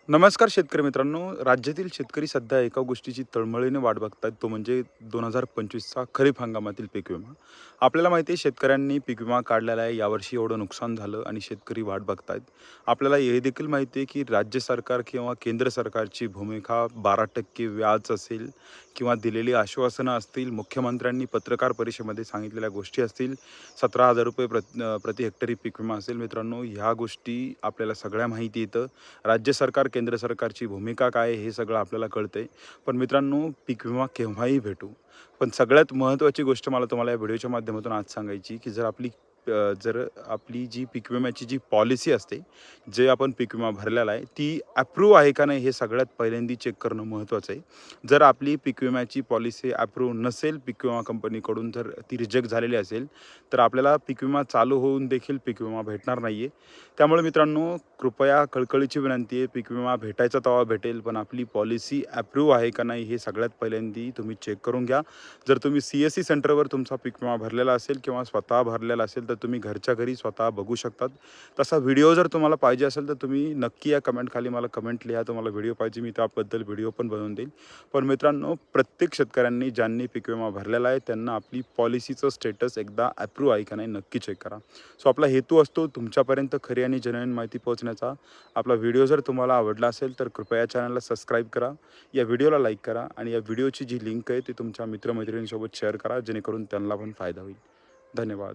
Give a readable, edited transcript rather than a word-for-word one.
नमस्कार शेतकरी मित्रांनो. राज्यातील शेतकरी सध्या एका गोष्टीची तळमळीने वाट बघतायत, तो म्हणजे 2025चा खरीप हंगामातील पीक विमा. आपल्याला माहिती आहे शेतकऱ्यांनी पीक विमा काढलेला आहे. यावर्षी एवढं नुकसान झालं आणि शेतकरी वाट बघतायत. आपल्याला हे देखील माहिती आहे की राज्य सरकार किंवा केंद्र सरकारची भूमिका 12% व्याज असेल किंवा दिलेली आश्वासनं असतील, मुख्यमंत्र्यांनी पत्रकार परिषदेमध्ये सांगितलेल्या गोष्टी असतील, ₹17,000 प्रति हेक्टरी पीक विमा असेल. मित्रांनो, ह्या गोष्टी आपल्याला सगळ्या माहिती येतं. राज्य सरकार, केंद्र सरकारची भूमिका काय आहे हे सगळं आपल्याला कळतंय. पण मित्रांनो, पीक विमा केव्हाही भेटू. पण सगळ्यात महत्त्वाची गोष्ट मला तुम्हाला या व्हिडिओच्या माध्यमातून आज सांगायची, की जर आपली जी पीक विम्याची जी पॉलिसी असते, जे आपण पीक विमा भरलेला आहे, ती अप्रूव्ह आहे का नाही हे सगळ्यात पहिल्यांदा चेक करणं महत्त्वाचं आहे. जर आपली पीक विम्याची पॉलिसी अप्रूव्ह नसेल पीक विमा कंपनीकडून, जर ती रिजेक्ट झालेली असेल, तर आपल्याला पीक विमा चालू होऊन देखील पीक विमा भेटणार नाही आहे. त्यामुळे मित्रांनो, कृपया कळकळीची विनंती आहे, पीक विमा भेटायचा तेव्हा भेटेल, पण आपली पॉलिसी अप्रूव्ह आहे का नाही हे सगळ्यात पहिल्यांदा तुम्ही चेक करून घ्या. जर तुम्ही CSC सेंटरवर तुमचा पीक विमा भरलेला असेल किंवा स्वतः भरलेला असेल, तर तुम्ही घरच्या घरी स्वतः बघू शकतात. तसा व्हिडिओ जर तुम्हाला पाहिजे असेल, तर तुम्ही नक्की या कमेंट मला कमेंट लिहा, तुम्हाला व्हिडिओ पाहिजे, मी त्याबद्दल व्हिडिओ पण बनवून देईल. पण मित्रांनो, प्रत्येक शेतकऱ्यांनी ज्यांनी पीक विमा भरलेला आहे, त्यांना आपली पॉलिसीचं स्टेटस एकदा अप्रूव्ह आहे का नाही नक्की चेक करा. सो आपला हेतू असतो तुमच्यापर्यंत खरी आणि जेन्युइन माहिती पोहोचण्याचा. आपला व्हिडिओ जर तुम्हाला आवडला असेल, तर कृपया चॅनलला सबस्क्राईब करा, या व्हिडिओला लाईक करा आणि या व्हिडिओची जी लिंक आहे ती तुमच्या मित्रमैत्रिणींसोबत शेअर करा, जेणेकरून त्यांना पण फायदा होईल. धन्यवाद.